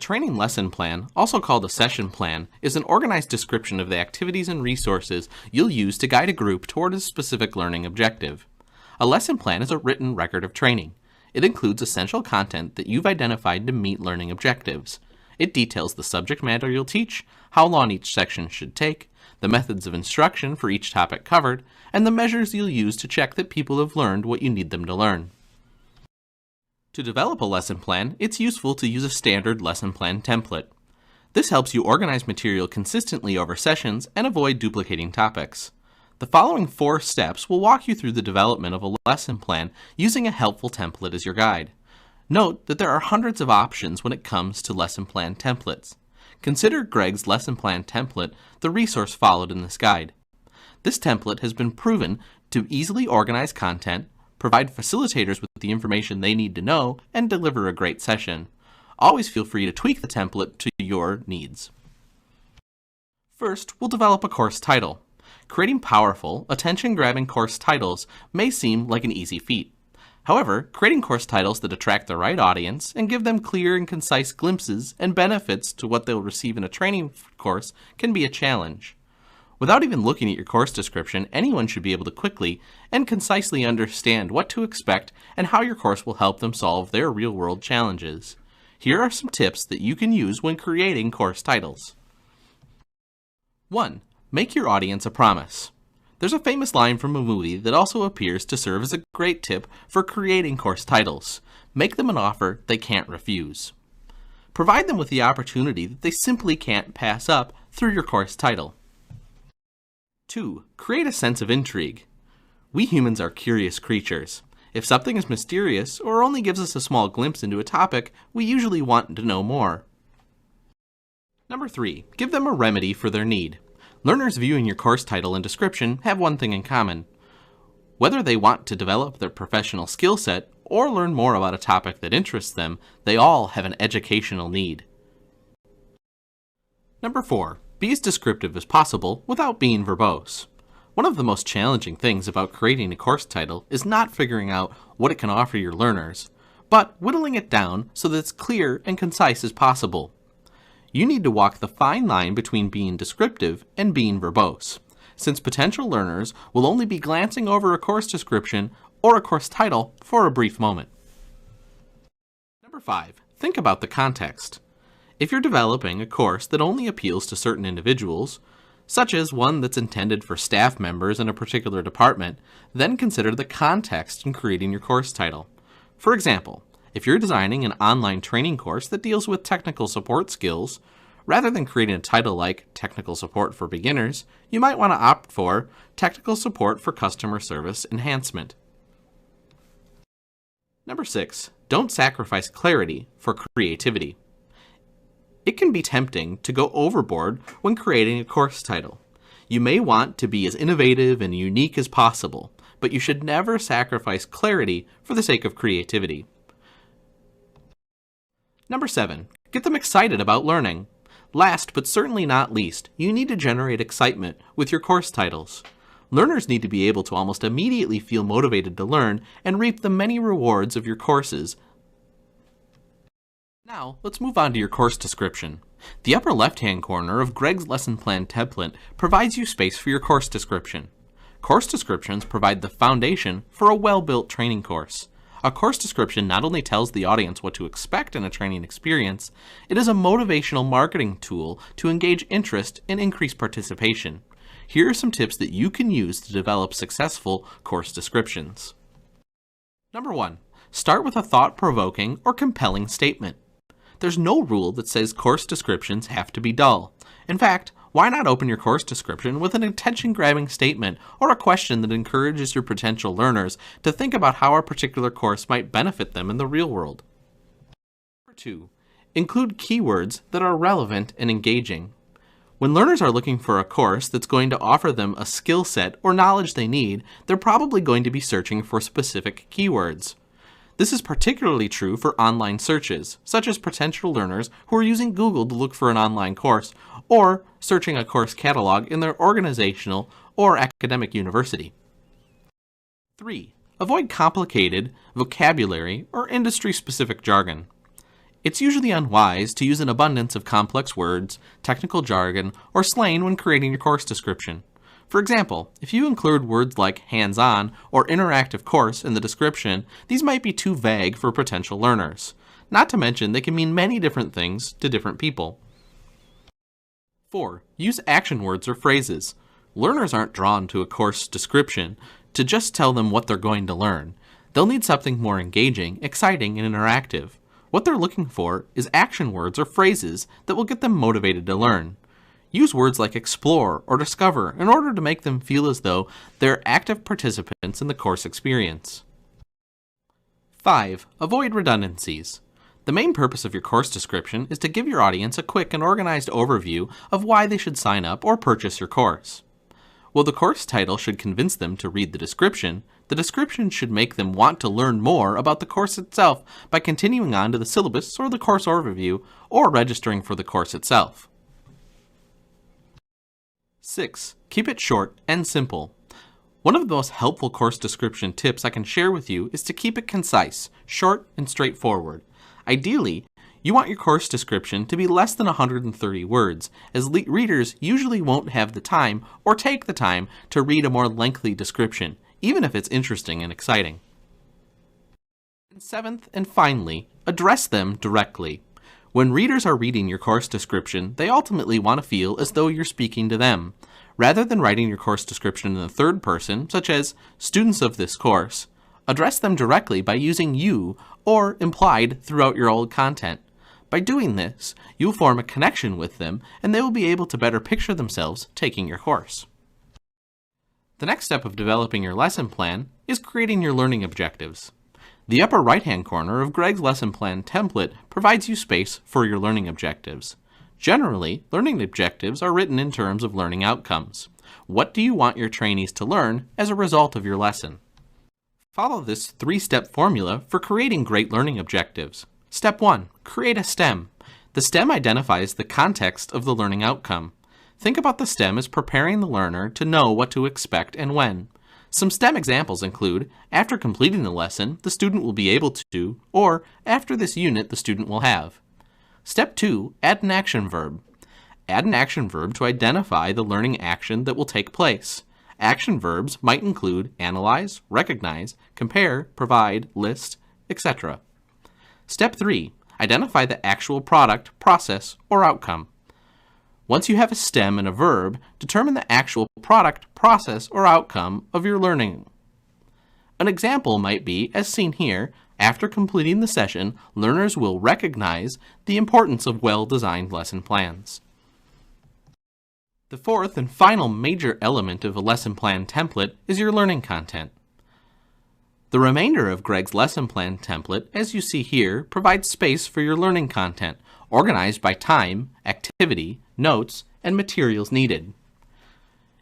training lesson plan, also called a session plan, is an organized description of the activities and resources you'll use to guide a group toward a specific learning objective. A lesson plan is a written record of training. It includes essential content that you've identified to meet learning objectives. It details the subject matter you'll teach, how long each section should take, the methods of instruction for each topic covered, and the measures you'll use to check that people have learned what you need them to learn. To develop a lesson plan, it's useful to use a standard lesson plan template. This helps you organize material consistently over sessions and avoid duplicating topics. The following 4 steps will walk you through the development of a lesson plan using a helpful template as your guide. Note that there are hundreds of options when it comes to lesson plan templates. Consider Greg's lesson plan template the resource followed in this guide. This template has been proven to easily organize content, provide facilitators with the information they need to know, and deliver a great session. Always feel free to tweak the template to your needs. First, we'll develop a course title. Creating powerful, attention-grabbing course titles may seem like an easy feat. However, creating course titles that attract the right audience and give them clear and concise glimpses and benefits to what they'll receive in a training course can be a challenge. Without even looking at your course description, anyone should be able to quickly and concisely understand what to expect and how your course will help them solve their real-world challenges. Here are some tips that you can use when creating course titles. 1. Make your audience a promise. There's a famous line from a movie that also appears to serve as a great tip for creating course titles. Make them an offer they can't refuse. Provide them with the opportunity that they simply can't pass up through your course title. 2. Create a sense of intrigue. We humans are curious creatures. If something is mysterious or only gives us a small glimpse into a topic, we usually want to know more. Number 3. Give them a remedy for their need. Learners viewing your course title and description have one thing in common. Whether they want to develop their professional skill set or learn more about a topic that interests them, they all have an educational need. Number 4. Be as descriptive as possible without being verbose. One of the most challenging things about creating a course title is not figuring out what it can offer your learners, but whittling it down so that it's clear and concise as possible. You need to walk the fine line between being descriptive and being verbose, since potential learners will only be glancing over a course description or a course title for a brief moment. Number 5. Think about the context. If you're developing a course that only appeals to certain individuals, such as one that's intended for staff members in a particular department, then consider the context in creating your course title. For example, if you're designing an online training course that deals with technical support skills, rather than creating a title like Technical Support for Beginners, you might want to opt for Technical Support for Customer Service Enhancement. Number 6. Don't sacrifice clarity for creativity. It can be tempting to go overboard when creating a course title. You may want to be as innovative and unique as possible, but you should never sacrifice clarity for the sake of creativity. Number 7. Get them excited about learning. Last but certainly not least, you need to generate excitement with your course titles. Learners need to be able to almost immediately feel motivated to learn and reap the many rewards of your courses. Now, let's move on to your course description. The upper left-hand corner of Greg's lesson plan template provides you space for your course description. Course descriptions provide the foundation for a well-built training course. A course description not only tells the audience what to expect in a training experience, it is a motivational marketing tool to engage interest and increase participation. Here are some tips that you can use to develop successful course descriptions. Number 1. Start with a thought-provoking or compelling statement. There's no rule that says course descriptions have to be dull. In fact, why not open your course description with an attention-grabbing statement or a question that encourages your potential learners to think about how a particular course might benefit them in the real world? Number 2. Include keywords that are relevant and engaging. When learners are looking for a course that's going to offer them a skill set or knowledge they need, they're probably going to be searching for specific keywords. This is particularly true for online searches, such as potential learners who are using Google to look for an online course, or searching a course catalog in their organizational or academic university. 3. Avoid complicated vocabulary or industry-specific jargon. It's usually unwise to use an abundance of complex words, technical jargon, or slang when creating your course description. For example, if you include words like hands-on or interactive course in the description, these might be too vague for potential learners. Not to mention, they can mean many different things to different people. 4. Use action words or phrases. Learners aren't drawn to a course description to just tell them what they're going to learn. They'll need something more engaging, exciting, and interactive. What they're looking for is action words or phrases that will get them motivated to learn. Use words like explore or discover in order to make them feel as though they're active participants in the course experience. 5. Avoid redundancies. The main purpose of your course description is to give your audience a quick and organized overview of why they should sign up or purchase your course. While the course title should convince them to read the description should make them want to learn more about the course itself by continuing on to the syllabus or the course overview or registering for the course itself. 6. Keep it short and simple. One of the most helpful course description tips I can share with you is to keep it concise, short, and straightforward. Ideally, you want your course description to be less than 130 words, as readers usually won't have the time or take the time to read a more lengthy description, even if it's interesting and exciting. And 7th and finally, address them directly. When readers are reading your course description, they ultimately want to feel as though you're speaking to them. Rather than writing your course description in the third person, such as students of this course, address them directly by using you or implied throughout your old content. By doing this, you'll form a connection with them and they will be able to better picture themselves taking your course. The next step of developing your lesson plan is creating your learning objectives. The upper right-hand corner of Greg's lesson plan template provides you space for your learning objectives. Generally, learning objectives are written in terms of learning outcomes. What do you want your trainees to learn as a result of your lesson? Follow this 3-step formula for creating great learning objectives. Step 1. Create a STEM. The STEM identifies the context of the learning outcome. Think about the STEM as preparing the learner to know what to expect and when. Some STEM examples include, after completing the lesson, the student will be able to, or after this unit, the student will have. Step 2. Add an action verb. Add an action verb to identify the learning action that will take place. Action verbs might include analyze, recognize, compare, provide, list, etc. Step 3. Identify the actual product, process, or outcome. Once you have a STEM and a verb, determine the actual product, process, or outcome of your learning. An example might be, as seen here, after completing the session, learners will recognize the importance of well-designed lesson plans. The fourth and final major element of a lesson plan template is your learning content. The remainder of Greg's lesson plan template, as you see here, provides space for your learning content, organized by time, activity, notes, and materials needed.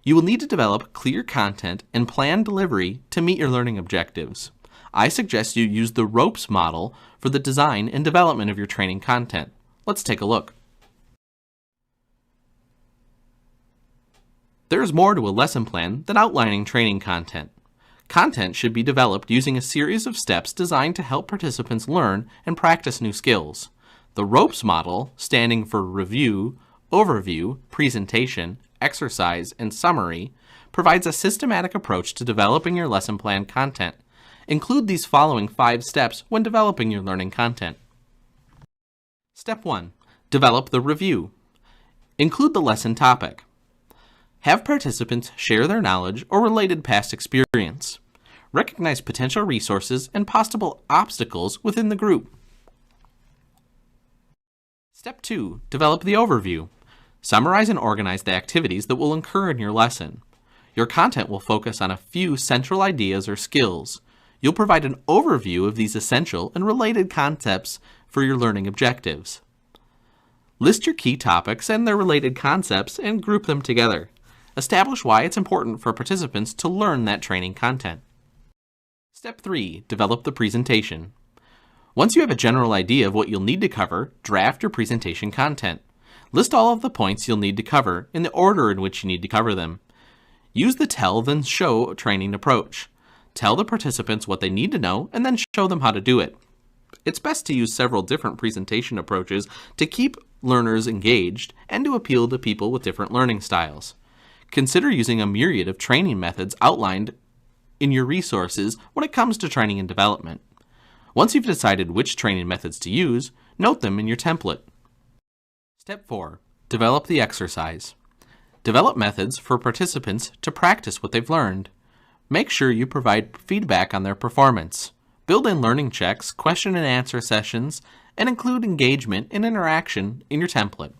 You will need to develop clear content and plan delivery to meet your learning objectives. I suggest you use the ROPES model for the design and development of your training content. Let's take a look. There is more to a lesson plan than outlining training content. Content should be developed using a series of steps designed to help participants learn and practice new skills. The ROPES model, standing for Review, Overview, Presentation, Exercise, and Summary, provides a systematic approach to developing your lesson plan content. Include these following 5 steps when developing your learning content. Step 1. Develop the review. Include the lesson topic. Have participants share their knowledge or related past experience. Recognize potential resources and possible obstacles within the group. Step 2. Develop the overview. Summarize and organize the activities that will occur in your lesson. Your content will focus on a few central ideas or skills. You'll provide an overview of these essential and related concepts for your learning objectives. List your key topics and their related concepts and group them together. Establish why it's important for participants to learn that training content. Step 3. Develop the presentation. Once you have a general idea of what you'll need to cover, draft your presentation content. List all of the points you'll need to cover in the order in which you need to cover them. Use the tell then show training approach. Tell the participants what they need to know and then show them how to do it. It's best to use several different presentation approaches to keep learners engaged and to appeal to people with different learning styles. Consider using a myriad of training methods outlined in your resources when it comes to training and development. Once you've decided which training methods to use, note them in your template. Step 4. Develop the exercise. Develop methods for participants to practice what they've learned. Make sure you provide feedback on their performance. Build in learning checks, question and answer sessions, and include engagement and interaction in your template.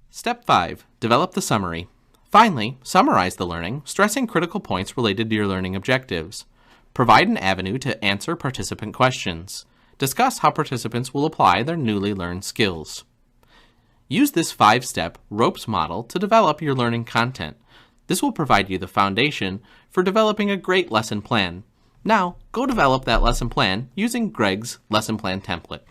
Step 5. Develop the summary. Finally, summarize the learning, stressing critical points related to your learning objectives. Provide an avenue to answer participant questions. Discuss how participants will apply their newly learned skills. Use this 5-step ROPES model to develop your learning content. This will provide you the foundation for developing a great lesson plan. Now, go develop that lesson plan using Greg's lesson plan template.